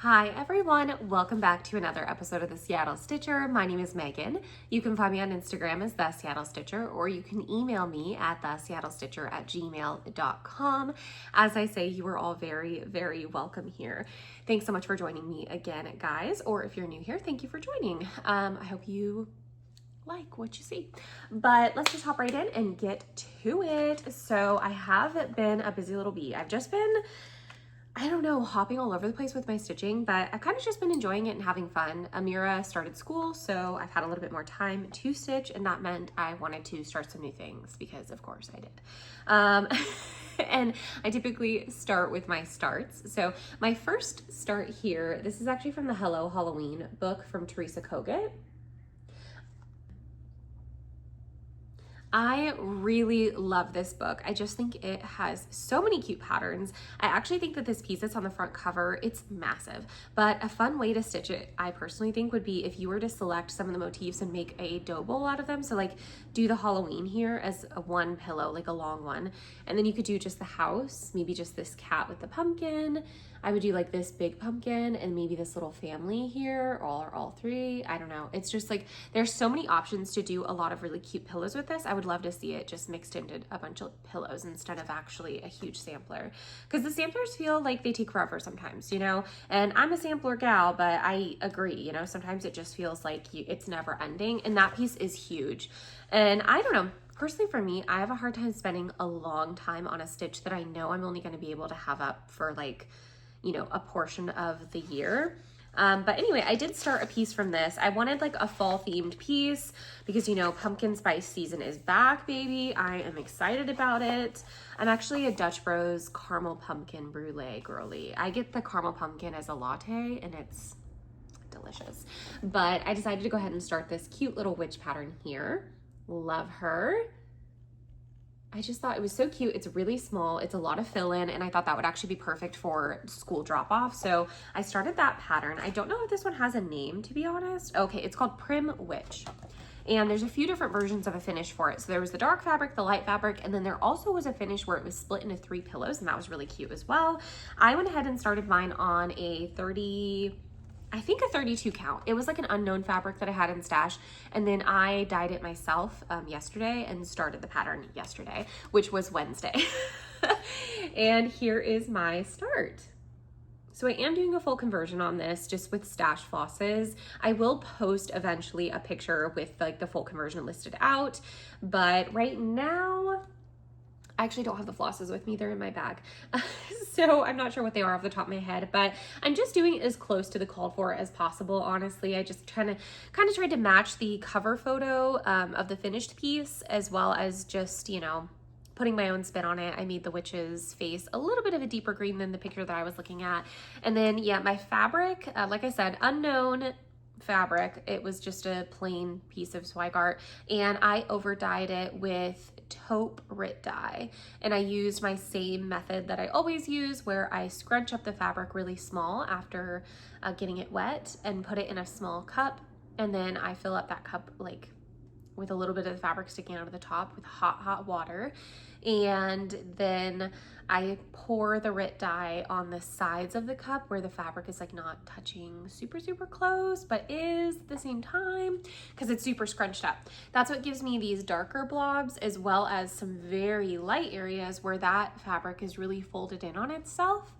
Hi everyone, welcome back to another episode of The Seattle Stitcher. My name is Megan. You can find me on Instagram as The Seattle Stitcher, or you can email me at theseattlestitcher@gmail.com. As I say, you are all very, very welcome here. Thanks so much for joining me again, guys, or if you're new here, thank you for joining. I hope you like what you see, but let's just hop right in and get to it. So I have been a busy little bee. I've just been hopping all over the place with my stitching, but I've kind of just been enjoying it and having fun. Amira started school, so I've had a little bit more time to stitch, and that meant I wanted to start some new things because of course I did. And I typically start with my starts. So my first start here, this is actually from the Hello Halloween book from Teresa Kogut. I really love this book. I just think it has so many cute patterns. I actually think that this piece that's on the front cover, it's massive, but a fun way to stitch it, I personally think, would be if you were to select some of the motifs and make a dough bowl out of them. So like do the Halloween here as a one pillow, like a long one. And then you could do just the house, maybe just this cat with the pumpkin. I would do like this big pumpkin and maybe this little family here, or all three. I don't know. It's just like, there's so many options to do a lot of really cute pillows with this. I would love to see it just mixed into a bunch of pillows instead of actually a huge sampler. Because the samplers feel like they take forever sometimes, you know? And I'm a sampler gal, but I agree, you know, sometimes it just feels like it's never ending. And that piece is huge. And I don't know. Personally, for me, I have a hard time spending a long time on a stitch that I know I'm only going to be able to have up for like, you know, a portion of the year. But anyway, I did start a piece from this. I wanted like a fall themed piece because, you know, pumpkin spice season is back, baby. I am excited about it. I'm actually a Dutch Bros caramel pumpkin brulee girly. I get the caramel pumpkin as a latte and it's delicious. But I decided to go ahead and start this cute little witch pattern here. Love her. I just thought it was so cute. It's really small. It's a lot of fill-in, and I thought that would actually be perfect for school drop-off. So I started that pattern. I don't know if this one has a name, to be honest. Okay, it's called Prim Witch. And there's a few different versions of a finish for it. So there was the dark fabric, the light fabric, and then there also was a finish where it was split into 3 pillows, and that was really cute as well. I went ahead and started mine on a 32 count. It was like an unknown fabric that I had in stash, and then I dyed it myself yesterday and started the pattern yesterday, which was Wednesday. And here is my start. So I am doing a full conversion on this just with stash flosses. I will post eventually a picture with like the full conversion listed out, but right now I actually don't have the flosses with me. They're in my bag. So I'm not sure what they are off the top of my head, but I'm just doing as close to the called for as possible. Honestly, I just kind of tried to match the cover photo of the finished piece, as well as just, you know, putting my own spin on it. I made the witch's face a little bit of a deeper green than the picture that I was looking at. And then, yeah, my fabric, like I said, unknown fabric. It was just a plain piece of swag art, and I over dyed it with taupe Rit dye, and I used my same method that I always use, where I scrunch up the fabric really small after getting it wet and put it in a small cup, and then I fill up that cup like with a little bit of the fabric sticking out of the top with hot water, and then I pour the Rit dye on the sides of the cup where the fabric is like not touching super close, but is at the same time, because it's super scrunched up. That's what gives me these darker blobs, as well as some very light areas where that fabric is really folded in on itself.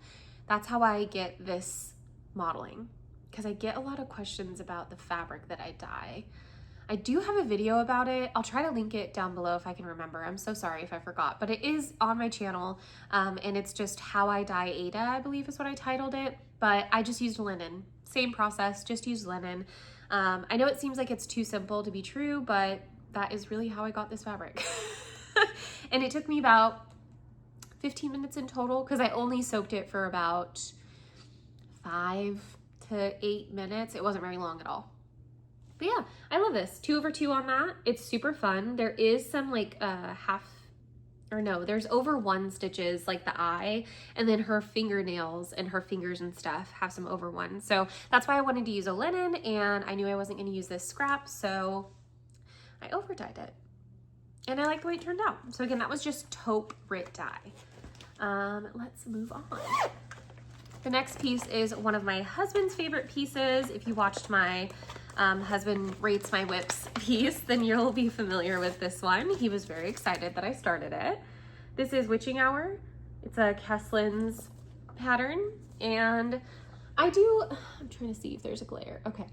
That's how I get this modeling, because I get a lot of questions about the fabric that I dye. I do have a video about it. I'll try to link it down below if I can remember. I'm so sorry if I forgot, but it is on my channel, and it's just How I Dye Ada, I believe is what I titled it, but I just used linen. Same process, just used linen. I know it seems like it's too simple to be true, but that is really how I got this fabric. And it took me about 15 minutes in total, because I only soaked it for about 5 to 8 minutes. It wasn't very long at all. But yeah, I love this. 2 over 2 on that. It's super fun. There is some like there's over 1 stitches, like the eye, and then her fingernails and her fingers and stuff have some over 1. So that's why I wanted to use a linen, and I knew I wasn't going to use this scrap, so I over dyed it. And I like the way it turned out. So again, that was just taupe Rit dye. Let's move on. The next piece is one of my husband's favorite pieces. If you watched my husband rates my whips piece, then you'll be familiar with this one. He was very excited that I started it. This is Witching Hour. It's a Kesslin's pattern, and I'm trying to see if there's a glare. Okay.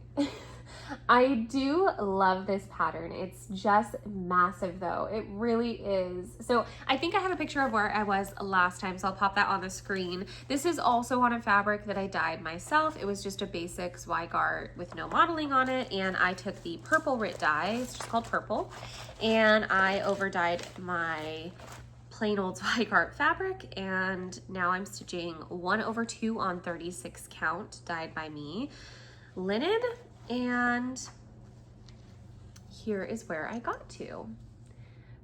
I do love this pattern. It's just massive though. It really is. So I think I have a picture of where I was last time, so I'll pop that on the screen. This is also on a fabric that I dyed myself. It was just a basic Zweigart with no modeling on it, and I took the purple Rit dye, it's just called purple, and I over dyed my plain old Zweigart fabric, and now I'm stitching 1/2 on 36 count, dyed by me, linen. And here is where I got to.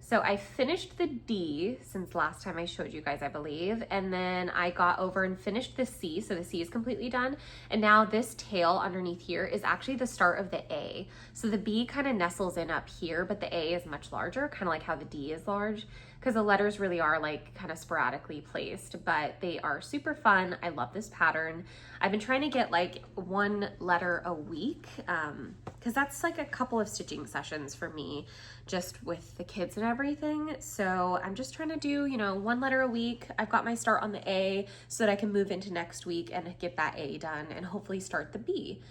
So I finished the D since last time I showed you guys, I believe, and then I got over and finished the C, so the C is completely done, and now this tail underneath here is actually the start of the A. So the B kind of nestles in up here, but the A is much larger, kind of like how the D is large, because the letters really are like kind of sporadically placed, but they are super fun. I love this pattern. I've been trying to get like 1 letter a week, because that's like a couple of stitching sessions for me, just with the kids and everything. So I'm just trying to do, you know, 1 letter a week. I've got my start on the A so that I can move into next week and get that A done and hopefully start the B.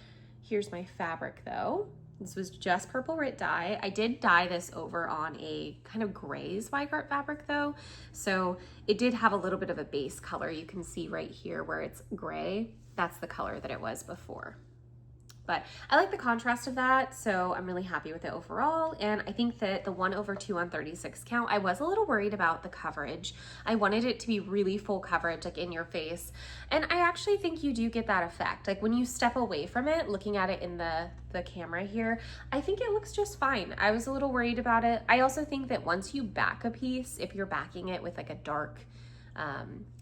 Here's my fabric though. This was just purple Rit dye. I did dye this over on a kind of gray Zweigart fabric though, so it did have a little bit of a base color. You can see right here where it's gray. That's the color that it was before. But I like the contrast of that, so I'm really happy with it overall. And I think that the 1/2 on 36 count, I was a little worried about the coverage. I wanted it to be really full coverage, like in your face. And I actually think you do get that effect. Like when you step away from it, looking at it in the camera here, I think it looks just fine. I was a little worried about it. I also think that once you back a piece, if you're backing it with like a dark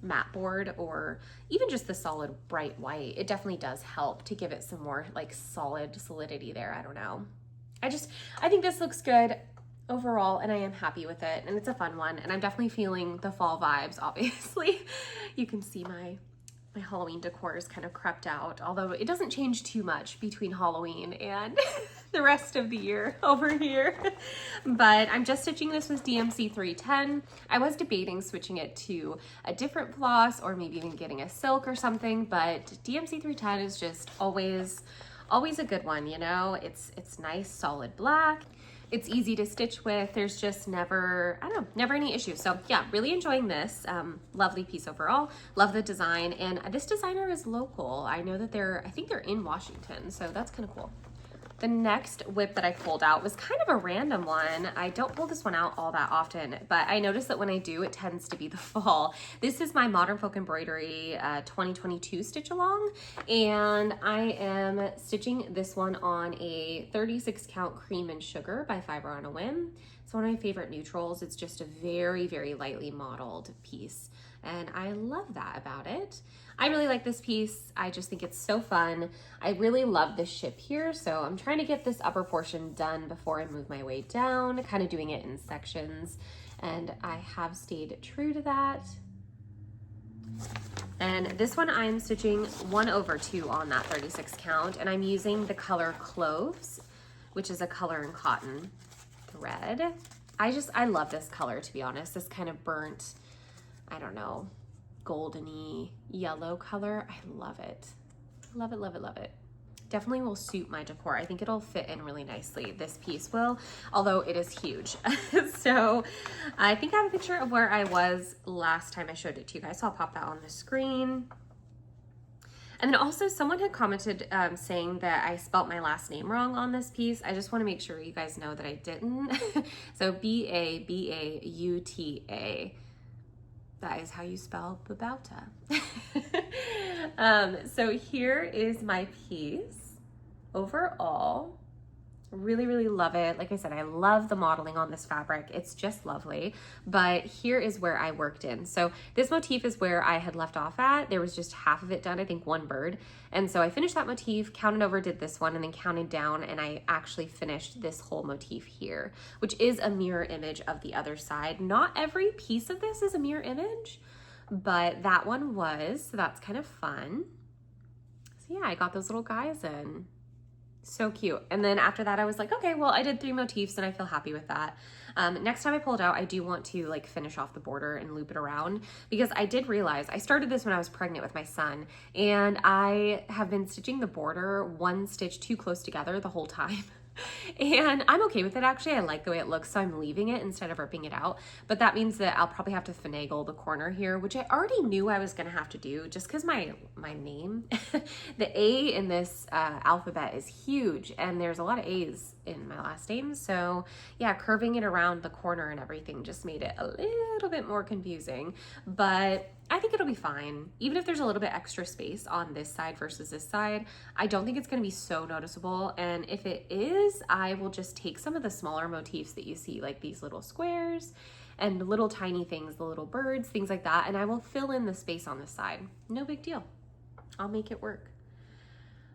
matte board or even just the solid bright white, it definitely does help to give it some more like solidity there. I don't know. I think this looks good overall, and I am happy with it, and it's a fun one, and I'm definitely feeling the fall vibes. Obviously you can see my Halloween decor is kind of crept out, although it doesn't change too much between Halloween and the rest of the year over here. But I'm just stitching this with DMC 310. I was debating switching it to a different floss or maybe even getting a silk or something, but DMC 310 is just always a good one, you know? It's nice, solid black. It's easy to stitch with. There's just never any issues. So yeah, really enjoying this. Lovely piece overall. Love the design. And this designer is local. I know that I think they're in Washington. So that's kind of cool. The next whip that I pulled out was kind of a random one. I don't pull this one out all that often, but I noticed that when I do, it tends to be the fall. This is my Modern Folk Embroidery 2022 stitch along, and I am stitching this one on a 36 count Cream and Sugar by Fiber on a Whim. It's one of my favorite neutrals. It's just a very, very lightly modeled piece, and I love that about it. I really like this piece. I just think it's so fun. I really love the ship here, so I'm trying to get this upper portion done before I move my way down, kind of doing it in sections, and I have stayed true to that. And this one I'm stitching 1/2 on that 36 count, and I'm using the color Cloves, which is a color in cotton thread. I love this color, to be honest. This kind of burnt, I don't know, goldeny yellow color. I love it. Love it, love it, love it. Definitely will suit my decor. I think it'll fit in really nicely. This piece will, although it is huge. So I think I have a picture of where I was last time I showed it to you guys. So I'll pop that on the screen. And then also someone had commented saying that I spelt my last name wrong on this piece. I just want to make sure you guys know that I didn't. So B-A-B-A-U-T-A. That is how you spell Babauta. So here is my piece overall. Really, really love it. Like I said, I love the modeling on this fabric. It's just lovely. But here is where I worked in. So this motif is where I had left off at. There was just half of it done, I think 1 bird. And so I finished that motif, counted over, did this one, and then counted down, and I actually finished this whole motif here, which is a mirror image of the other side. Not every piece of this is a mirror image, but that one was, so that's kind of fun. So yeah, I got those little guys in. So cute. And then after that, I was like, okay, well, I did 3 motifs and I feel happy with that. Next time I pull it out, I do want to like finish off the border and loop it around, because I did realize I started this when I was pregnant with my son, and I have been stitching the border 1 stitch too close together the whole time. And I'm okay with it, actually. I like the way it looks, so I'm leaving it instead of ripping it out. But that means that I'll probably have to finagle the corner here, which I already knew I was gonna have to do just because my name, the A in this alphabet is huge, and there's a lot of A's in my last name. So yeah, curving it around the corner and everything just made it a little bit more confusing, but I think it'll be fine. Even if there's a little bit extra space on this side versus this side, I don't think it's gonna be so noticeable. And if it is, I will just take some of the smaller motifs that you see, like these little squares and little tiny things, the little birds, things like that, and I will fill in the space on this side. No big deal. I'll make it work.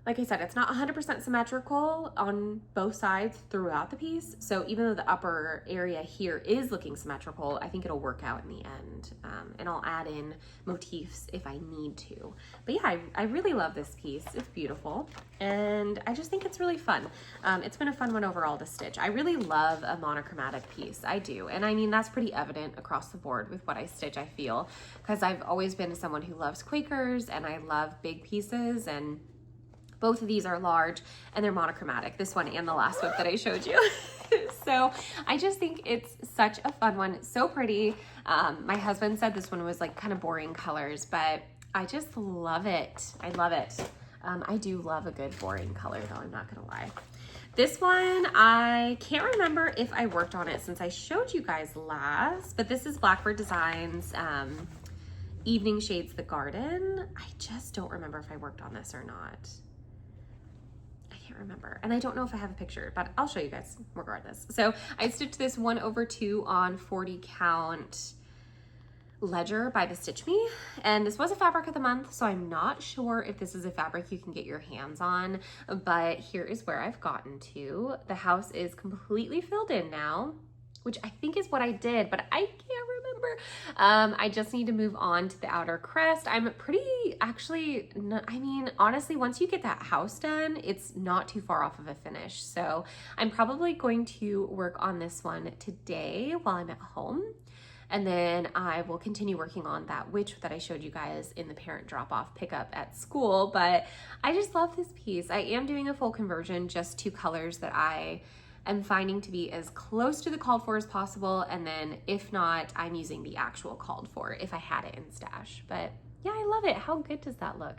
Like I said, it's not 100% symmetrical on both sides throughout the piece. So even though the upper area here is looking symmetrical, I think it'll work out in the end. And I'll add in motifs if I need to. But yeah, I really love this piece. It's beautiful. And I just think it's really fun. It's been a fun one overall to stitch. I really love a monochromatic piece. I do. And I mean, that's pretty evident across the board with what I stitch, I feel. Because I've always been someone who loves Quakers, and I love big pieces, and both of these are large and they're monochromatic, this one and the last whip that I showed you. So I just think it's such a fun one. It's so pretty. My husband said this one was like kind of boring colors, but I just love it. I love it. I do love a good boring color though, I'm not gonna lie. This one, I can't remember if I worked on it since I showed you guys last, but this is Blackbird Designs, Evening Shades the Garden. I just don't remember if I worked on this or not. Remember, and I don't know if I have a picture, but I'll show you guys regardless. So I stitched this 1/2 on 40 count ledger by the Stitch Me, and this was a fabric of the month, so I'm not sure if this is a fabric you can get your hands on, but here is where I've gotten to. The house is completely filled in now, which I think is what I did, but I can't remember. I just need to move on to the outer crest. I'm pretty, actually, I mean, honestly, once you get that house done, it's not too far off of a finish. So I'm probably going to work on this one today while I'm at home. And then I will continue working on that witch that I showed you guys in the parent drop-off pickup at school. But I just love this piece. I am doing a full conversion, just 2 colors that I am finding to be as close to the called for as possible, and then if not, I'm using the actual called for if I had it in stash. But yeah, I love it. How good does that look?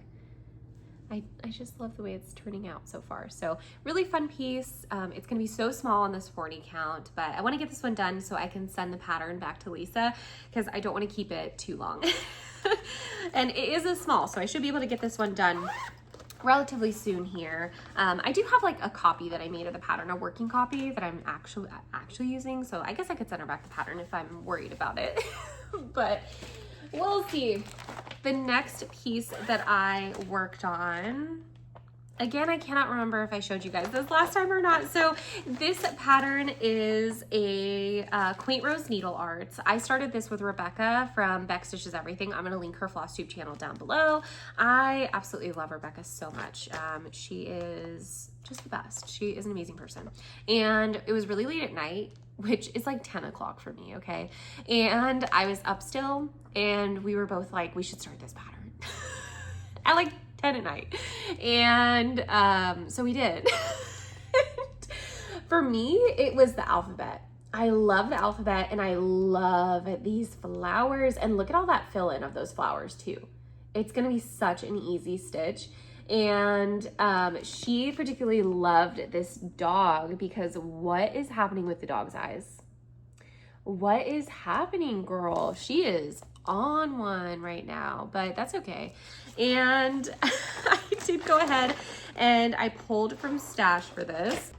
I just love the way it's turning out so far. So really fun piece. It's gonna be so small on this 40 count, but I wanna get this one done so I can send the pattern back to Lisa, because I don't wanna keep it too long. And it is a small, so I should be able to get this one done relatively soon here. I do have like a copy that I made of the pattern, a working copy that I'm actually using, so I guess I could send her back the pattern if I'm worried about it. But we'll see. The next piece that I worked on, again, I cannot remember if I showed you guys this last time or not. So this pattern is a Quaint Rose Needle Arts. I started this with Rebecca from Beck Stitches Everything. I'm gonna link her Flosstube channel down below. I absolutely love Rebecca so much. She is just the best. She is an amazing person. And it was really late at night, which is like 10 o'clock for me, okay? And I was up still, and we were both like, we should start this pattern at like 10 at night. And so we did. For me, it was the alphabet. I love the alphabet, and I love these flowers, and look at all that fill in of those flowers too. It's gonna be such an easy stitch. And she particularly loved this dog, because what is happening with the dog's eyes? What is happening, girl? She is on one right now, but that's okay. And I did go ahead and I pulled from stash for this.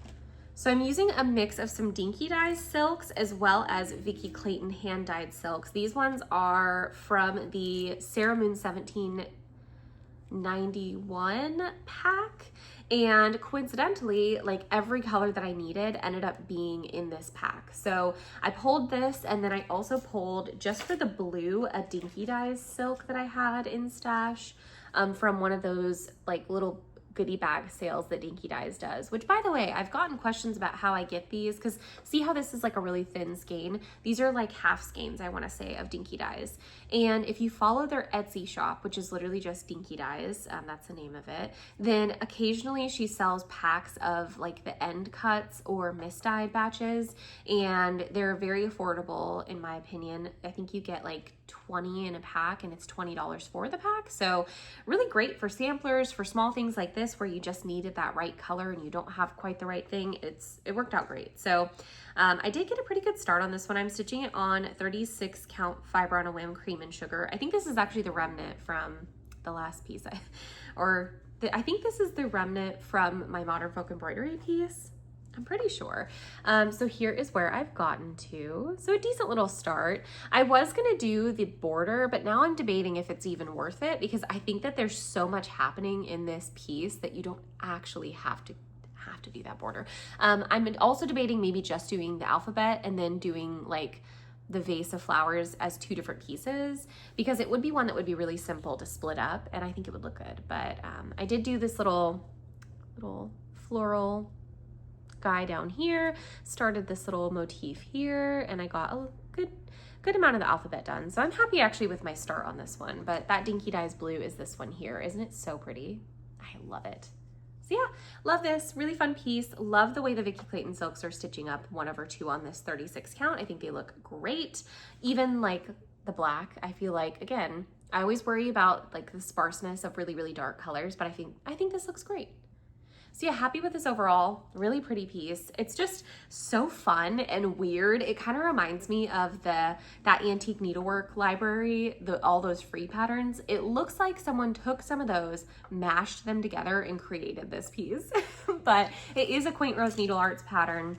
So I'm using a mix of some Dinky Dyes silks as well as Vicky Clayton hand dyed silks. These ones are from the Sarah Moon 1791 pack, And coincidentally, like every color that I needed ended up being in this pack. So I pulled this, and then I also pulled, just for the blue, a Dinky Dyes silk that I had in stash from one of those like little goodie bag sales that Dinky Dyes does, which, by the way, I've gotten questions about how I get these, because see how this is like a really thin skein? These are like half skeins, I want to say, of Dinky Dyes. And if you follow their Etsy shop, which is literally just Dinky Dyes, that's the name of it, then occasionally she sells packs of like the end cuts or misdyed batches, and they're very affordable in my opinion. I think you get like 20 in a pack, and it's $20 for the pack. So really great for samplers, for small things like this where you just needed that right color and you don't have quite the right thing. It worked out great. So I did get a pretty good start on this one. I'm stitching it on 36 count Fiber on a Whim cream and sugar. I think this is actually the remnant from the last piece, I think this is the remnant from my Modern Folk embroidery piece. I'm pretty sure. So here is where I've gotten to. So a decent little start. I was gonna do the border, but now I'm debating if it's even worth it, because I think that there's so much happening in this piece that you don't actually have to do that border. I'm also debating maybe just doing the alphabet and then doing like the vase of flowers as two different pieces, because it would be one that would be really simple to split up, and I think it would look good. But I did do this little floral guy down here, started this little motif here, and I got a good amount of the alphabet done. So I'm happy actually with my start on this one. But that Dinky Dyes blue is this one here. Isn't it so pretty? I love it. So yeah, love this, really fun piece. Love the way the Vicky Clayton silks are stitching up 1/2 on this 36 count. I think they look great. Even like the black, I feel like, again, I always worry about like the sparseness of really, really dark colors, but I think this looks great. So yeah, happy with this overall. Really pretty piece. It's just so fun and weird. It kind of reminds me of that antique needlework library, all those free patterns. It looks like someone took some of those, mashed them together, and created this piece. But it is a Quaint Rose Needle Arts pattern.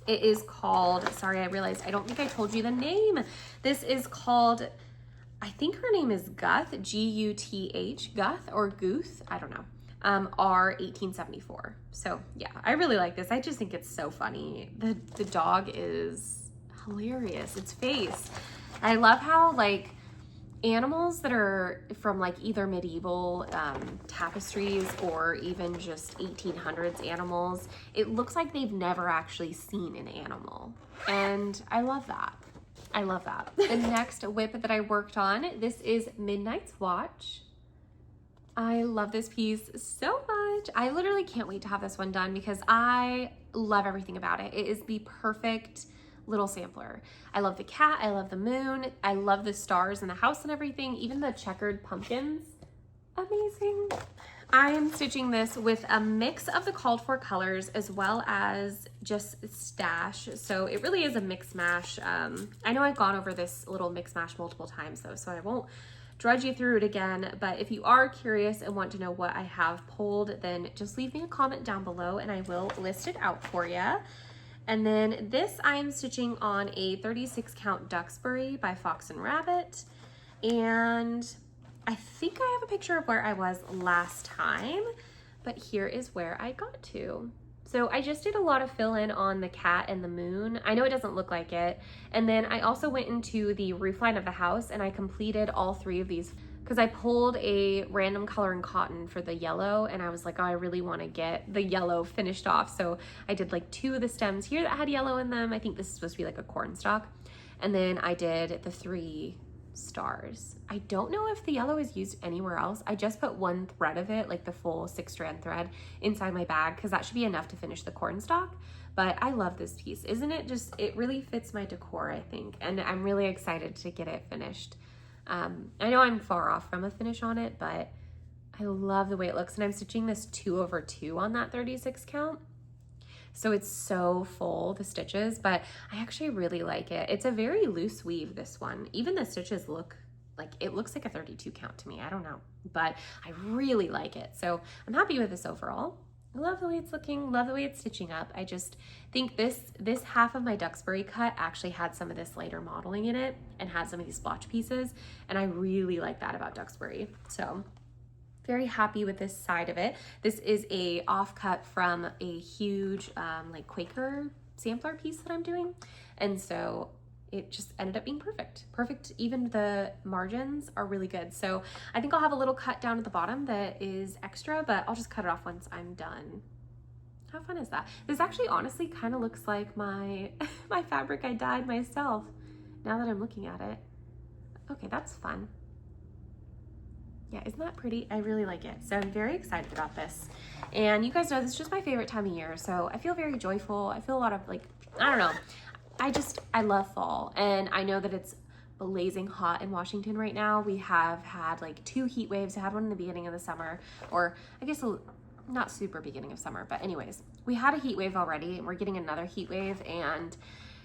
It is called, sorry, I realized I don't think I told you the name. This is called, I think her name is Guth, G-U-T-H, Guth or Guth, I don't know. R1874. So yeah, I really like this. I just think it's so funny. The dog is hilarious. Its face. I love how like animals that are from like either medieval tapestries or even just 1800s animals, it looks like they've never actually seen an animal. And I love that. I love that. The next whip that I worked on, this is Midnight's Watch. I love this piece so much. I literally can't wait to have this one done because I love everything about it. It is the perfect little sampler. I love the cat, I love the moon, I love the stars in the house and everything, even the checkered pumpkins. Amazing. I am stitching this with a mix of the called for colors as well as just stash. So it really is a mix mash. I know I've gone over this little mix mash multiple times though, so I won't drudge you through it again, but if you are curious and want to know what I have pulled, then just leave me a comment down below and I will list it out for you. And then this I am stitching on a 36 count Duxbury by Fox and Rabbit, and I think I have a picture of where I was last time, but here is where I got to. So I just did a lot of fill in on the cat and the moon. I know it doesn't look like it. And then I also went into the roofline of the house and I completed all 3 of these because I pulled a random color in cotton for the yellow, and I was like, oh, I really want to get the yellow finished off. So I did like 2 of the stems here that had yellow in them. I think this is supposed to be like a corn stalk. And then I did the 3 stars. I don't know if the yellow is used anywhere else. I just put 1 thread of it, like the full 6-strand thread, inside my bag because that should be enough to finish the corn stalk. But I love this piece. Isn't it just, it really fits my decor, I think. And I'm really excited to get it finished. I know I'm far off from a finish on it, but I love the way it looks. And I'm stitching this 2/2 on that 36 count. So it's so full, the stitches, but I actually really like it. It's a very loose weave, this one. Even the stitches look like, it looks like a 32 count to me. I don't know, but I really like it. So I'm happy with this overall. I love the way it's looking, love the way it's stitching up. I just think this half of my Duxbury cut actually had some of this lighter modeling in it and had some of these splotch pieces. And I really like that about Duxbury. So Very happy with this side of it. This is a offcut from a huge like Quaker sampler piece that I'm doing. And so it just ended up being perfect. Perfect, even the margins are really good. So I think I'll have a little cut down at the bottom that is extra, but I'll just cut it off once I'm done. How fun is that? This actually honestly kind of looks like my, my fabric I dyed myself, now that I'm looking at it. Okay, that's fun. Yeah, isn't that pretty? I really like it. So I'm very excited about this. And you guys know this is just my favorite time of year. So I feel very joyful. I feel a lot of like, I don't know. I love fall. And I know that it's blazing hot in Washington right now. We have had like 2 heat waves. I had one in the beginning of the summer, or I guess not super beginning of summer, but anyways, we had a heat wave already and we're getting another heat wave, and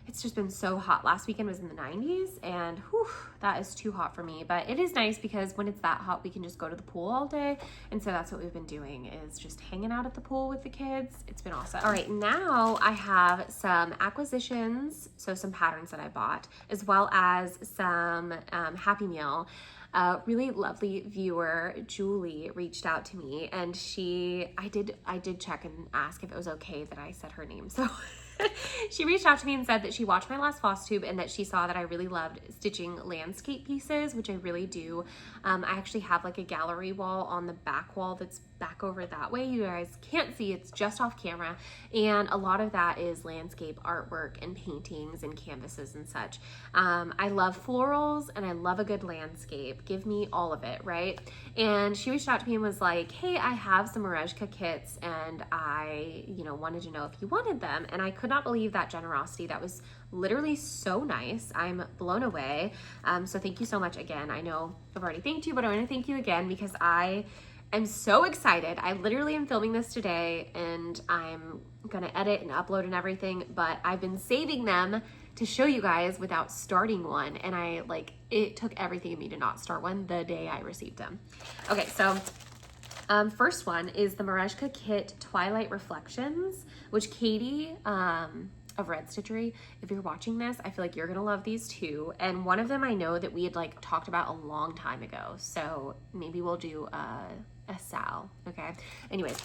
it's just been so hot. Last weekend was in the 90s, and whew, that is too hot for me. But it is nice because when it's that hot, we can just go to the pool all day. And so that's what we've been doing, is just hanging out at the pool with the kids. It's been awesome. All right, now I have some acquisitions, so some patterns that I bought, as well as some Happy Meal. A really lovely viewer, Julie, reached out to me, and I did check and ask if it was okay that I said her name. So she reached out to me and said that she watched my last Flosstube and that she saw that I really loved stitching landscape pieces, which I really do. I actually have like a gallery wall on the back wall that's back over that way. You guys can't see, it's just off camera. And a lot of that is landscape artwork and paintings and canvases and such. I love florals and I love a good landscape. Give me all of it, right? And she reached out to me and was like, hey, I have some Merejka kits and I, wanted to know if you wanted them. And I could not believe that generosity. That was literally so nice. I'm blown away. So thank you so much again. I know I've already thanked you, but I want to thank you again because I'm so excited. I literally am filming this today and I'm gonna edit and upload and everything, but I've been saving them to show you guys without starting one. And it took everything in me to not start one the day I received them. Okay, so first one is the Merejka Kit Twilight Reflections, which Katie of Red Stitchery, if you're watching this, I feel like you're gonna love these too. And one of them I know that we had talked about a long time ago, so maybe we'll do a Sal, okay? Anyways,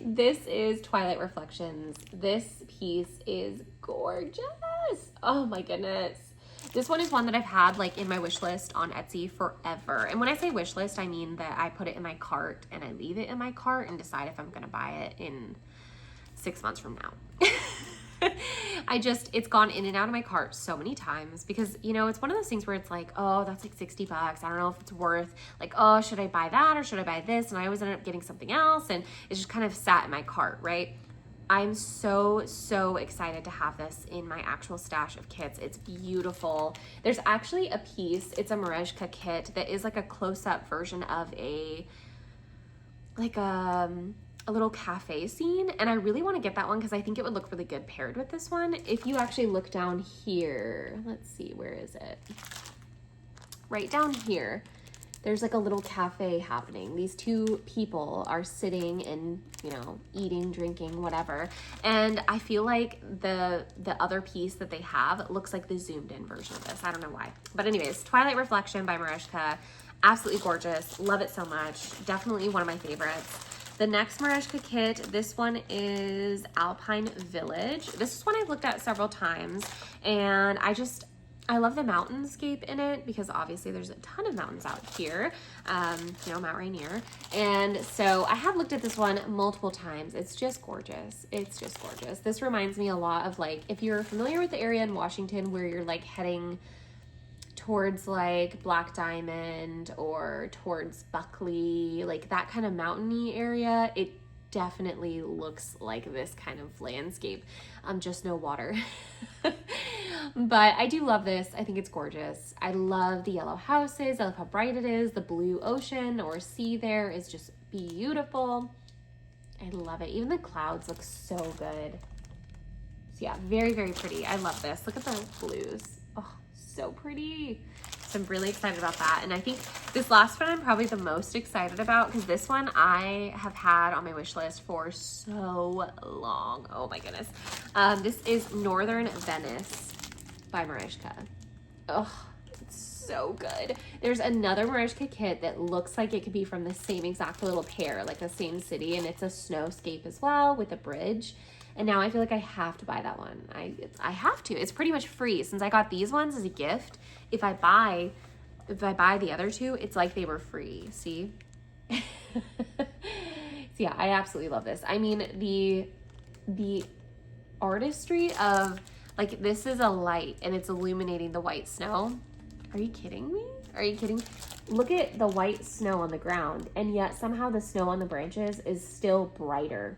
this is Twilight Reflections. This piece is gorgeous. Oh my goodness. This one is one that I've had in my wish list on Etsy forever. And when I say wish list, I mean that I put it in my cart and I leave it in my cart and decide if I'm gonna buy it in 6 months from now. It's gone in and out of my cart so many times because, it's one of those things where it's like, oh, that's like $60. I don't know if it's worth, oh, should I buy that or should I buy this? And I always end up getting something else and it's just kind of sat in my cart, right? I'm so, so excited to have this in my actual stash of kits. It's beautiful. There's actually a piece, it's a Merejka kit that is like a close-up version of a little cafe scene, and I really want to get that one because I think it would look really good paired with this one. If you actually look down here, let's see, where is it? Right down here, there's a little cafe happening. These 2 people are sitting and, eating, drinking, whatever. And I feel like the other piece that they have looks like the zoomed in version of this. I don't know why. But anyways, Twilight Reflection by Merejka. Absolutely gorgeous. Love it so much. Definitely one of my favorites. The next Merejka kit, this one is Alpine Village. This is one I've looked at several times, and I love the mountainscape in it because obviously there's a ton of mountains out here, Mount Rainier. And so I have looked at this one multiple times. It's just gorgeous. It's just gorgeous. This reminds me a lot of if you're familiar with the area in Washington where you're heading towards Black Diamond or towards Buckley, that kind of mountainy area, it definitely looks like this kind of landscape. Just no water. But I do love this. I think it's gorgeous. I love the yellow houses. I love how bright it is. The blue ocean or sea there is just beautiful. I love it. Even the clouds look so good. So yeah, very, very pretty. I love this. Look at the blues. Oh, so pretty. So I'm really excited about that. And I think this last one I'm probably the most excited about because this one I have had on my wish list for so long. Oh my goodness. This is Northern Venice by Merejka. Oh, it's so good. There's another Mariska kit that looks like it could be from the same exact little pair, like the same city, and it's a snowscape as well with a bridge. And now I feel like I have to buy that one. I have to. It's pretty much free since I got these ones as a gift. If I buy the other two, it's like they were free. See? So yeah, I absolutely love this. I mean, the artistry of, like, this is a light and it's illuminating the white snow. Are you kidding me? Are you kidding? Look at the white snow on the ground, and yet somehow the snow on the branches is still brighter.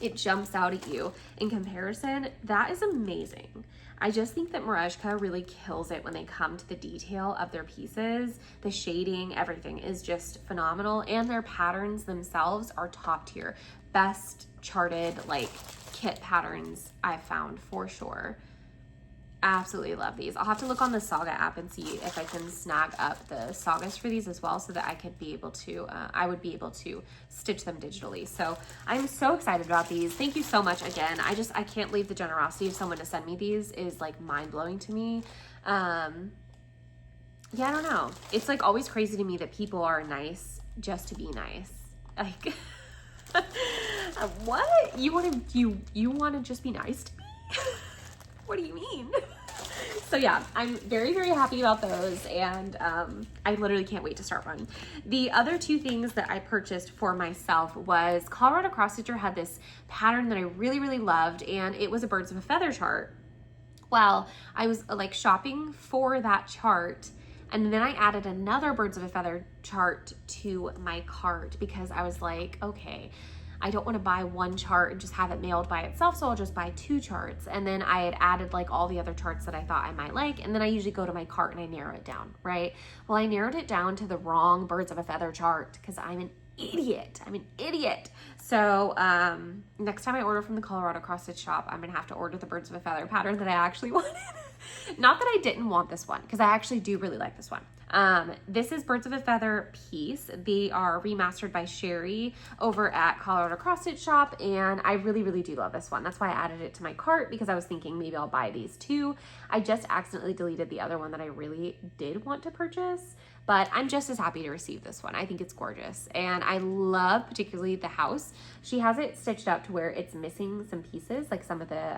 It jumps out at you in comparison. That is amazing. I just think that Mariska really kills it when they come to the detail of their pieces. The shading, everything is just phenomenal, and their patterns themselves are top tier. Best charted, like, kit patterns I've found for sure. Absolutely love these. I'll have to look on the Saga app and see if I can snag up the sagas for these as well, so that I could be able to, I would be able to stitch them digitally. So I'm so excited about these. Thank you so much again. I can't believe the generosity of someone to send me these is like mind blowing to me. Yeah, I don't know. It's like always crazy to me that people are nice just to be nice. Like, what? You want to just be nice to me? What do you mean? So yeah, I'm very, very happy about those, and I literally can't wait to start one. The other two things that I purchased for myself was Colorado Cross Stitcher had this pattern that I really, really loved, and it was a birds of a feather chart. Well, I was like shopping for that chart, and then I added another birds of a feather chart to my cart because I was like, okay, I don't want to buy one chart and just have it mailed by itself, so I'll just buy two charts. And then I had added like all the other charts that I thought I might like, and then I usually go to my cart and I narrow it down, right? Well, I narrowed it down to the wrong birds of a feather chart because I'm an idiot. So next time I order from the Colorado Cross Stitch shop, I'm gonna have to order the birds of a feather pattern that I actually wanted. Not that I didn't want this one, because I actually do really like this one. This is Birds of a Feather piece. They are remastered by Sherry over at Colorado Cross Stitch Shop, and I really, really do love this one. That's why I added it to my cart, because I was thinking maybe I'll buy these too. I just accidentally deleted the other one that I really did want to purchase, but I'm just as happy to receive this one. I think it's gorgeous, and I love particularly the house. She has it stitched up to where it's missing some pieces, like some of the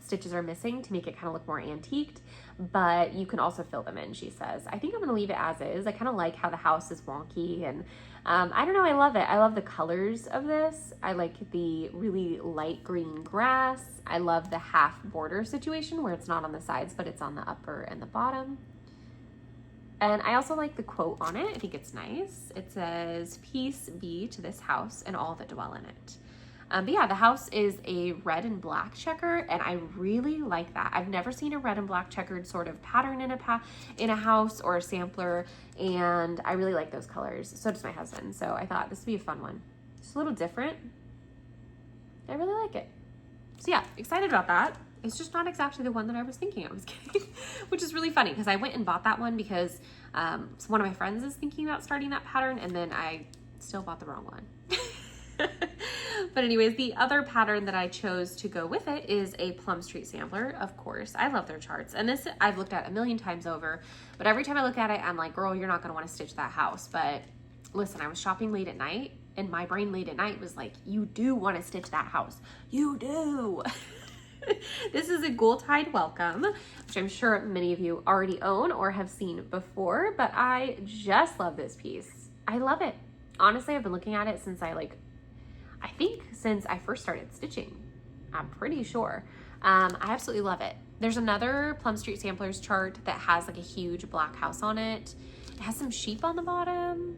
stitches are missing to make it kind of look more antiqued, but you can also fill them in, she says. I think I'm gonna leave it as is. I kind of like how the house is wonky, and I don't know, I love it. I love the colors of this. I like the really light green grass. I love the half border situation where it's not on the sides, but it's on the upper and the bottom. And I also like the quote on it. I think it's nice. It says, "Peace be to this house and all that dwell in it." But yeah, the house is a red and black checker, and I really like that. I've never seen a red and black checkered sort of pattern in a house or a sampler, and I really like those colors. So does my husband. So I thought this would be a fun one. Just a little different. I really like it. So yeah, excited about that. It's just not exactly the one that I was thinking I was getting, which is really funny because I went and bought that one because one of my friends is thinking about starting that pattern, and then I still bought the wrong one. But anyways, the other pattern that I chose to go with it is a Plum Street sampler, of course. I love their charts, and this I've looked at a million times over, but every time I look at it, I'm like, girl, you're not gonna want to stitch that house. But listen, I was shopping late at night, and my brain late at night was like, you do want to stitch that house. You do. This is a Ghoul Tide Welcome, which I'm sure many of you already own or have seen before, but I just love this piece. I love it. Honestly, I've been looking at it since I think since I first started stitching, I'm pretty sure. I absolutely love it. There's another Plum Street Samplers chart that has like a huge black house on it. It has some sheep on the bottom.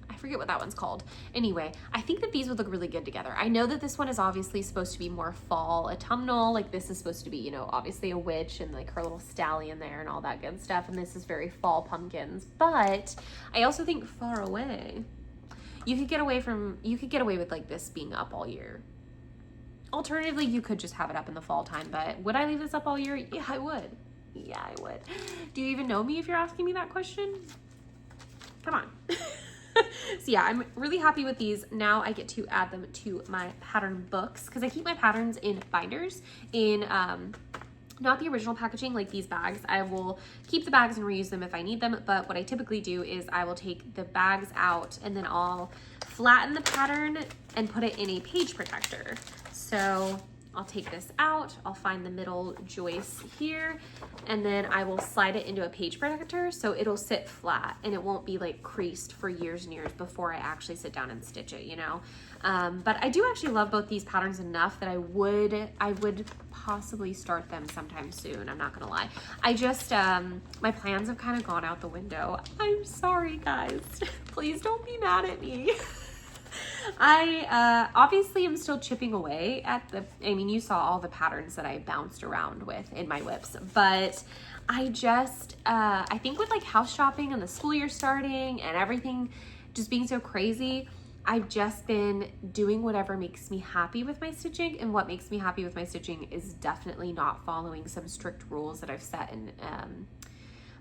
I forget what that one's called. Anyway, I think that these would look really good together. I know that this one is obviously supposed to be more fall autumnal. Like this is supposed to be, you know, obviously a witch and like her little stallion there and all that good stuff. And this is very fall pumpkins. But I also think far away, you could get away with like this being up all year. Alternatively, you could just have it up in the fall time, but would I leave this up all year? Yeah, I would. Yeah, I would. Do you even know me if you're asking me that question? Come on. So yeah, I'm really happy with these. Now I get to add them to my pattern books because I keep my patterns in binders in not the original packaging like these bags. I will keep the bags and reuse them if I need them, but what I typically do is I will take the bags out and then I'll flatten the pattern and put it in a page protector. So I'll take this out, I'll find the middle joist here, and then I will slide it into a page protector so it'll sit flat and it won't be like creased for years and years before I actually sit down and stitch it, you know? But I do actually love both these patterns enough that I would possibly start them sometime soon, I'm not gonna lie. I just, my plans have kind of gone out the window. I'm sorry, guys. Please don't be mad at me. I obviously am still chipping away at I mean, you saw all the patterns that I bounced around with in my whips, but I just, I think with like house shopping and the school year starting and everything just being so crazy, I've just been doing whatever makes me happy with my stitching, and what makes me happy with my stitching is definitely not following some strict rules that I've set and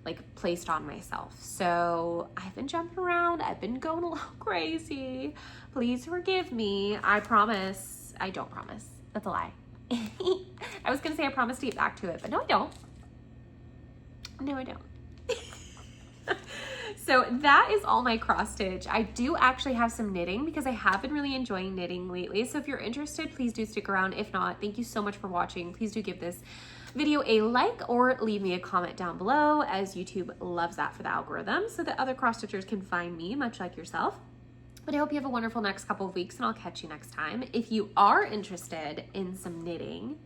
like placed on myself. So I've been jumping around, I've been going a little crazy. Please forgive me. I promise. I don't promise. That's a lie. I was gonna say I promise to get back to it, but no, I don't. No, I don't. So that is all my cross stitch. I do actually have some knitting because I have been really enjoying knitting lately. So if you're interested, please do stick around. If not, thank you so much for watching. Please do give this video a like or leave me a comment down below, as YouTube loves that for the algorithm so that other cross stitchers can find me, much like yourself. But I hope you have a wonderful next couple of weeks, and I'll catch you next time. If you are interested in some knitting,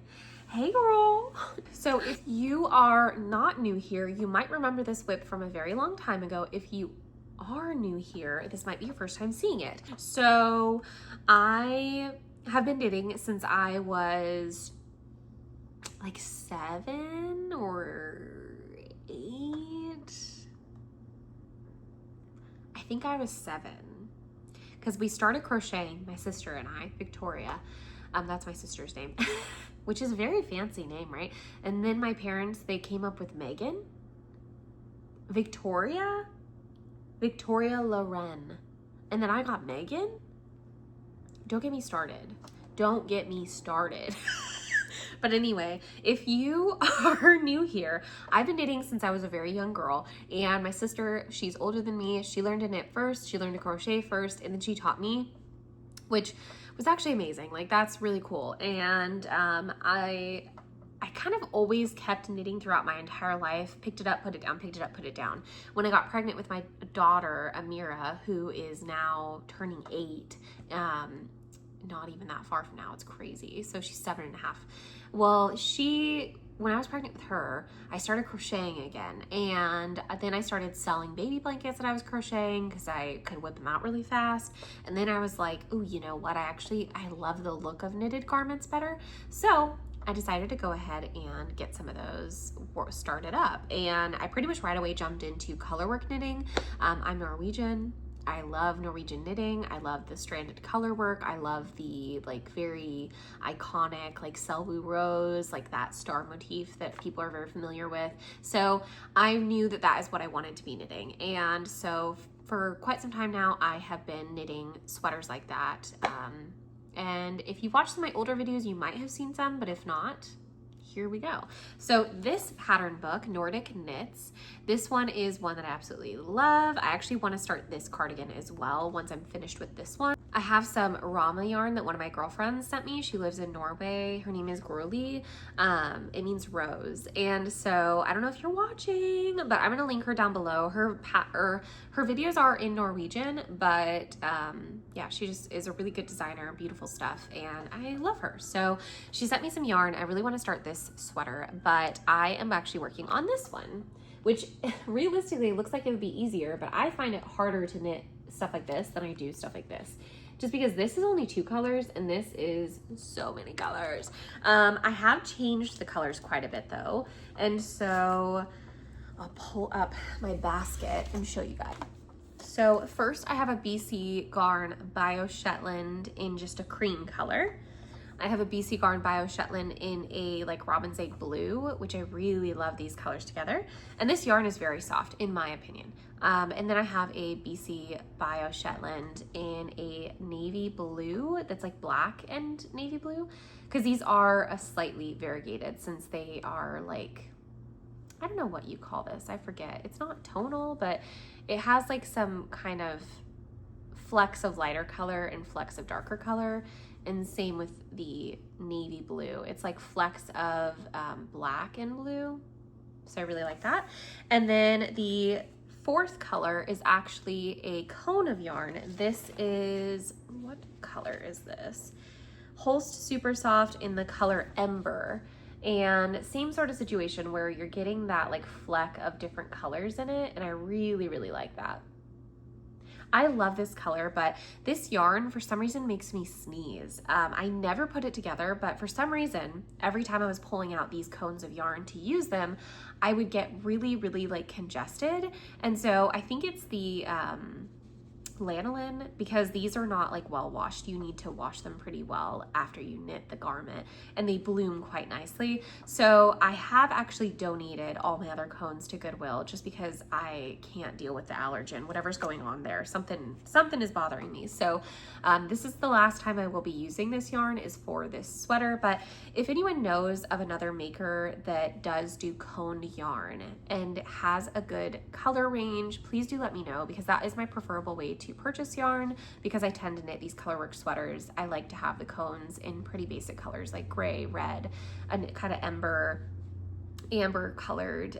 hey girl. So if you are not new here, you might remember this whip from a very long time ago. If you are new here, this might be your first time seeing it. So I have been knitting since I was like 7 or 8. I think I was 7 because we started crocheting, my sister and I, Victoria. That's my sister's name, which is a very fancy name, right? And then my parents, they came up with Megan, Victoria Loren, and then I got Megan. Don't get me started. Don't get me started. But anyway, if you are new here, I've been knitting since I was a very young girl, and my sister, she's older than me. She learned to knit first, she learned to crochet first, and then she taught me, which was actually amazing. Like, that's really cool. And I kind of always kept knitting throughout my entire life. Picked it up, put it down, picked it up, put it down. When I got pregnant with my daughter, Amira, who is now turning 8, not even that far from now, it's crazy. So she's 7.5. Well, when I was pregnant with her, I started crocheting again. And then I started selling baby blankets that I was crocheting because I could whip them out really fast. And then I was like, oh, you know what? I love the look of knitted garments better. So I decided to go ahead and get some of those started up. And I pretty much right away jumped into colorwork knitting. I'm Norwegian. I love Norwegian knitting. I love the stranded color work. I love the like very iconic like Selbu rose, like that star motif that people are very familiar with. So I knew that that is what I wanted to be knitting. And so for quite some time now, I have been knitting sweaters like that. And if you've watched some of my older videos, you might have seen some, but if not, here we go. So this pattern book, Nordic Knits, this one is one that I absolutely love. I actually want to start this cardigan as well once I'm finished with this one. I have some Rama yarn that one of my girlfriends sent me. She lives in Norway. Her name is Gurli. It means rose. And so I don't know if you're watching, but I'm going to link her down below. Her videos are in Norwegian, but yeah, she just is a really good designer, beautiful stuff, and I love her. So she sent me some yarn. I really want to start this sweater, but I am actually working on this one, which realistically looks like it would be easier, but I find it harder to knit stuff like this than I do stuff like this. Just because this is only 2 colors and this is so many colors. I have changed the colors quite a bit though. And so I'll pull up my basket and show you guys. So first I have a BC Garn Bio Shetland in just a cream color. I have a BC Garn Bio Shetland in a like Robin's Egg Blue, which I really love these colors together. And this yarn is very soft in my opinion. And then I have a BC Bio Shetland in a navy navy blue that's like black and navy blue, because these are a slightly variegated, since they are like, I don't know what you call this, I forget. It's not tonal, but it has like some kind of flecks of lighter color and flecks of darker color, and same with the navy blue. It's like flecks of black and blue, so I really like that. And then the fourth color is actually a cone of yarn. This is, what color is this? Holst Super Soft in the color Ember. And same sort of situation where you're getting that like fleck of different colors in it, and I really, really like that. I love this color, but this yarn for some reason makes me sneeze. I never put it together, but for some reason, every time I was pulling out these cones of yarn to use them, I would get really, really like congested. And so I think it's the lanolin, because these are not like well washed. You need to wash them pretty well after you knit the garment, and they bloom quite nicely. So I have actually donated all my other cones to Goodwill, just because I can't deal with the allergen, whatever's going on there. Something is bothering me. So this is the last time I will be using this yarn, is for this sweater. But if anyone knows of another maker that does do coned yarn and has a good color range, please do let me know, because that is my preferable way to purchase yarn, because I tend to knit these colorwork sweaters. I like to have the cones in pretty basic colors like gray, red, and kind of amber colored,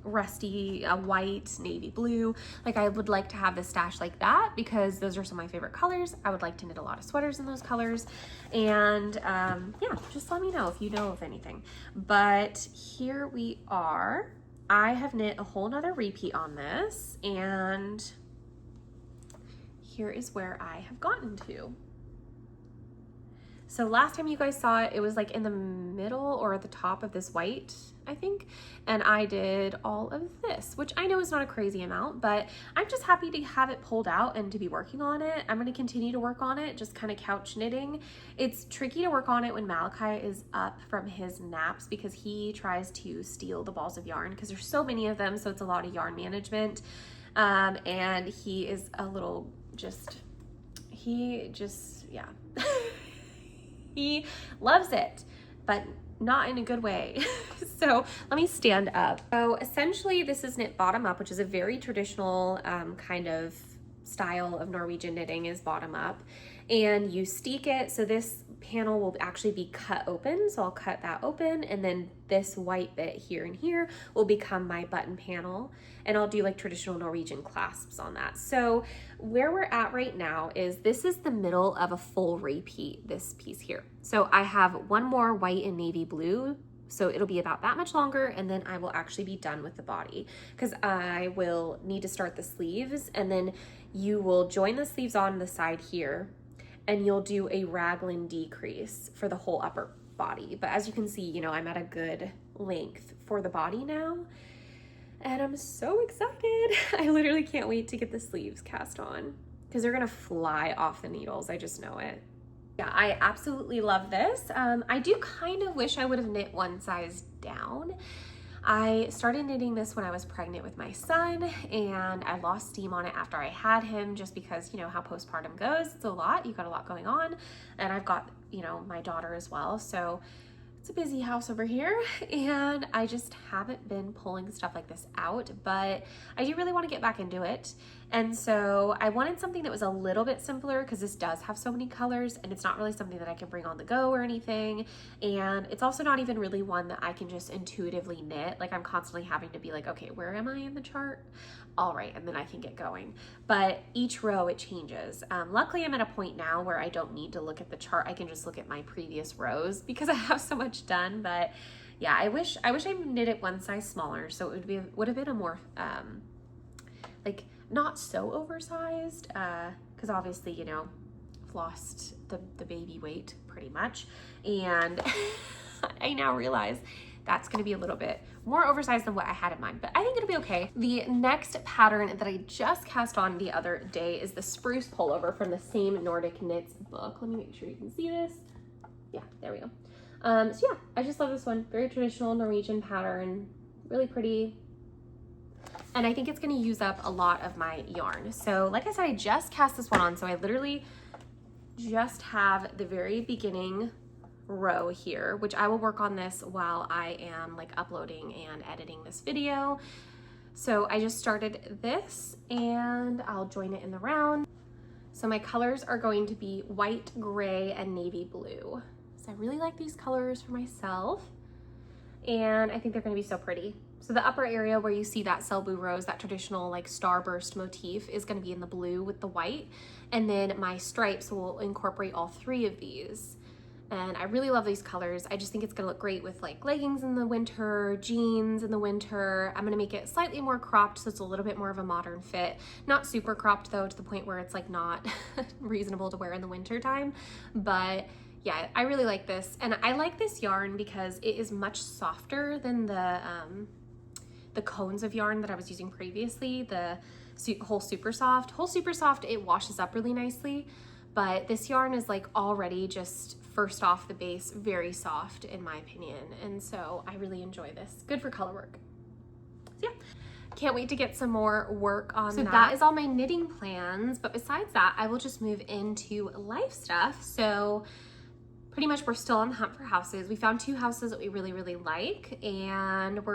rusty, white, navy blue. Like I would like to have this stash like that, because those are some of my favorite colors. I would like to knit a lot of sweaters in those colors. And yeah, just let me know if you know of anything. But here we are. I have knit a whole nother repeat on this, and here is where I have gotten to. So last time you guys saw it, it was like in the middle or at the top of this white, I think. And I did all of this, which I know is not a crazy amount, but I'm just happy to have it pulled out and to be working on it. I'm going to continue to work on it, just kind of couch knitting. It's tricky to work on it when Malachi is up from his naps, because he tries to steal the balls of yarn, because there's so many of them. So it's a lot of yarn management. And he is a little yeah. He loves it, but not in a good way. So let me stand up. So essentially this is knit bottom up, which is a very traditional kind of style of Norwegian knitting, is bottom up, and you steek it. So this panel will actually be cut open. So I'll cut that open, and then this white bit here and here will become my button panel, and I'll do like traditional Norwegian clasps on that. So where we're at right now is this is the middle of a full repeat, this piece here. So I have one more white and navy blue, so it'll be about that much longer, and then I will actually be done with the body, because I will need to start the sleeves, and then you will join the sleeves on the side here, and you'll do a raglan decrease for the whole upper body. But as you can see, you know, I'm at a good length for the body now, and I'm so excited. I literally can't wait to get the sleeves cast on, because they're gonna fly off the needles. I just know it. Yeah, I absolutely love this. I do kind of wish I would have knit one size down. I started knitting this when I was pregnant with my son, and I lost steam on it after I had him, just because, you know, how postpartum goes. It's a lot. You've got a lot going on, and I've got, you know, my daughter as well. So it's a busy house over here, and I just haven't been pulling stuff like this out, but I do really want to get back into it. And so I wanted something that was a little bit simpler, because this does have so many colors, and it's not really something that I can bring on the go or anything. And it's also not even really one that I can just intuitively knit. Like I'm constantly having to be like, okay, where am I in the chart? All right, and then I can get going. But each row it changes. Luckily I'm at a point now where I don't need to look at the chart. I can just look at my previous rows, because I have so much done. But yeah, I wish I knit it one size smaller, so it would have been a more like not so oversized, because obviously, you know, I've lost the baby weight pretty much, and I now realize that's going to be a little bit more oversized than what I had in mind, but I think it'll be okay. The next pattern that I just cast on the other day is the spruce pullover from the same Nordic Knits book. Let me make sure you can see this. Yeah, there we go. So yeah, I just love this one. Very traditional Norwegian pattern, really pretty. And I think it's going to use up a lot of my yarn. So like I said, I just cast this one on, so I literally just have the very beginning row here, which I will work on this while I am like uploading and editing this video. So I just started this and I'll join it in the round. So my colors are going to be white, gray, and navy blue. So I really like these colors for myself, and I think they're gonna be so pretty. So the upper area where you see that cell blue rose, that traditional like starburst motif, is gonna be in the blue with the white. And then my stripes will incorporate all three of these. And I really love these colors. I just think it's gonna look great with like leggings in the winter, jeans in the winter. I'm gonna make it slightly more cropped so it's a little bit more of a modern fit. Not super cropped though, to the point where it's like not reasonable to wear in the winter time. But yeah, I really like this. And I like this yarn because it is much softer than the cones of yarn that I was using previously, the whole super soft. Whole super soft, it washes up really nicely, but this yarn is like already just first off the base, very soft in my opinion. And so I really enjoy this. Good for color work. So yeah, can't wait to get some more work on that. So that is all my knitting plans. But besides that, I will just move into life stuff. So pretty much we're still on the hunt for houses. We found 2 houses that we really, really like, and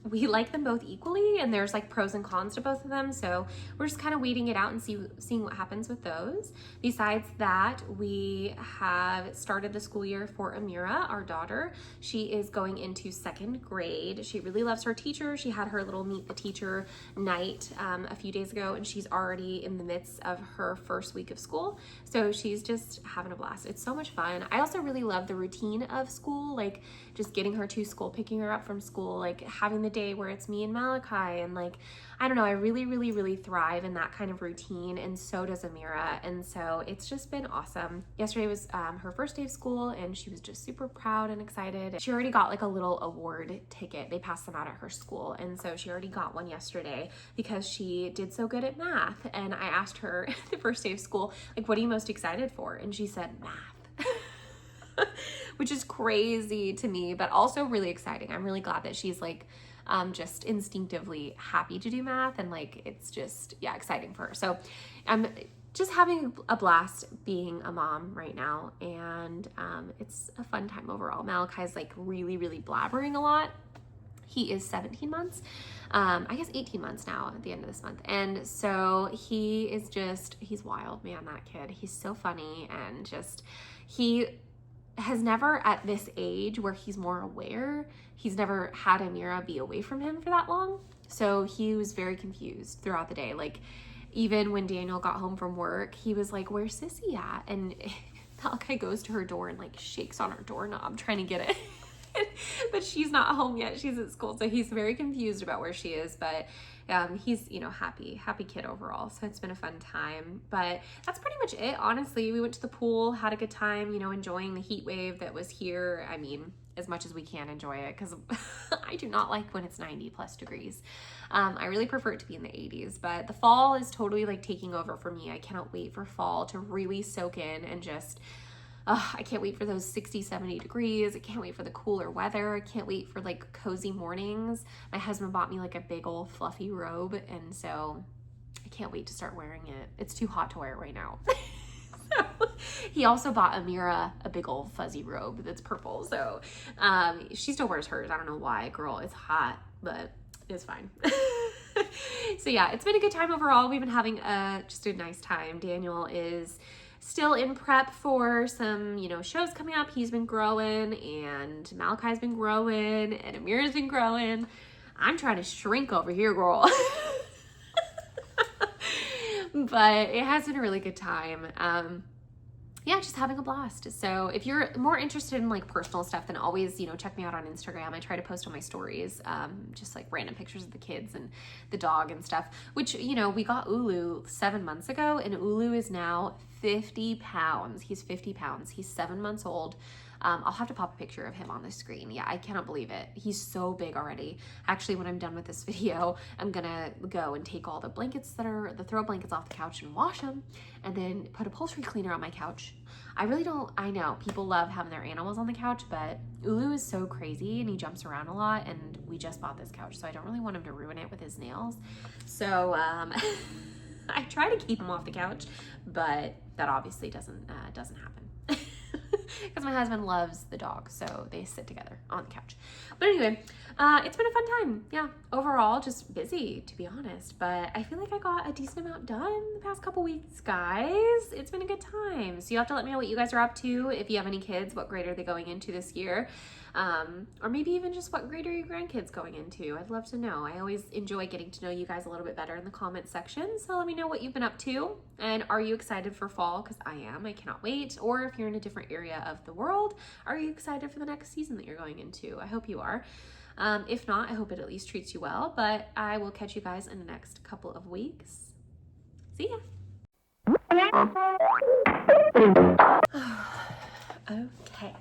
we like them both equally, and there's like pros and cons to both of them. So we're just kind of waiting it out and seeing what happens with those. Besides that, we have started the school year for Amira, our daughter. She is going into 2nd grade. She really loves her teacher. She had her little meet the teacher night a few days ago, and she's already in the midst of her first week of school. So she's just having a blast. It's so much fun. I also really love the routine of school, like just getting her to school, picking her up from school, like having the day where it's me and Malachi, and like, I don't know, I really, really, really thrive in that kind of routine, and so does Amira, and so it's just been awesome. Yesterday was her first day of school, and she was just super proud and excited. She already got like a little award ticket. They passed them out at her school, and so she already got one yesterday because she did so good at math. And I asked her the first day of school, like, what are you most excited for? And she said, math. Which is crazy to me, but also really exciting. I'm really glad that she's like just instinctively happy to do math, and like it's just, yeah, exciting for her. So I'm just having a blast being a mom right now, and it's a fun time overall. Malachi's like really, really blabbering a lot. He is 17 months, I guess 18 months now at the end of this month. And so he is just, he's wild, man, that kid. He's so funny, and just, he has never at this age where he's more aware, he's never had Amira be away from him for that long. So he was very confused throughout the day. Like even when Daniel got home from work, he was like, where's Sissy at? And Malachi goes to her door and like shakes on her doorknob trying to get it. But she's not home yet. She's at school. So he's very confused about where she is, but he's, you know, happy kid overall. So it's been a fun time, but that's pretty much it. Honestly, we went to the pool, had a good time, you know, enjoying the heat wave that was here. I mean, as much as we can enjoy it, because I do not like when it's 90+ degrees. I really prefer it to be in the 80s, but the fall is totally like taking over for me. I cannot wait for fall to really soak in and just, I can't wait for those 60, 70 degrees. I can't wait for the cooler weather. I can't wait for like cozy mornings. My husband bought me like a big old fluffy robe, and so I can't wait to start wearing it. It's too hot to wear it right now. So, he also bought Amira a big old fuzzy robe that's purple. So she still wears hers. I don't know why, girl. It's hot, but it's fine. So yeah, it's been a good time overall. We've been having just a nice time. Daniel is still in prep for some, you know, shows coming up. He's been growing, and Malachi's been growing, and Amira's been growing. I'm trying to shrink over here, girl. But it has been a really good time. Yeah, just having a blast. So if you're more interested in like personal stuff, then always, you know, check me out on Instagram. I try to post on my stories, just like random pictures of the kids and the dog and stuff, which, you know, we got Ulu 7 months ago, and Ulu is now 50 pounds. He's 50 pounds. He's 7 months old. I'll have to pop a picture of him on the screen. Yeah, I cannot believe it. He's so big already. Actually, when I'm done with this video, I'm gonna go and take all the blankets that are the throw blankets off the couch and wash them, and then put upholstery cleaner on my couch. I know people love having their animals on the couch, but Ulu is so crazy and he jumps around a lot, and we just bought this couch, so I don't really want him to ruin it with his nails. So I try to keep him off the couch, but that obviously doesn't happen. Because my husband loves the dog, so they sit together on the couch. But anyway, it's been a fun time. Yeah, overall, just busy, to be honest. But I feel like I got a decent amount done the past couple weeks, guys. It's been a good time. So you have to let me know what you guys are up to. If you have any kids, what grade are they going into this year? Or maybe even just what grade are your grandkids going into? I'd love to know. I always enjoy getting to know you guys a little bit better in the comment section. So let me know what you've been up to. And are you excited for fall? Because I am. I cannot wait. Or if you're in a different area of the world, are you excited for the next season that you're going into? I hope you are. If not, I hope it at least treats you well. But I will catch you guys in the next couple of weeks. See ya. Okay.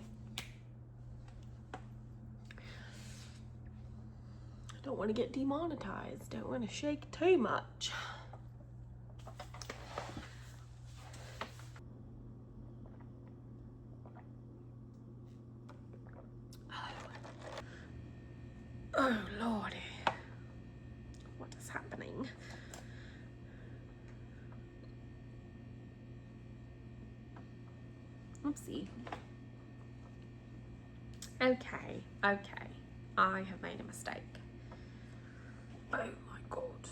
Don't want to get demonetized. Don't want to shake too much. Oh, Lordy. What is happening? Oopsie. Okay. I have made a mistake. Oh my God.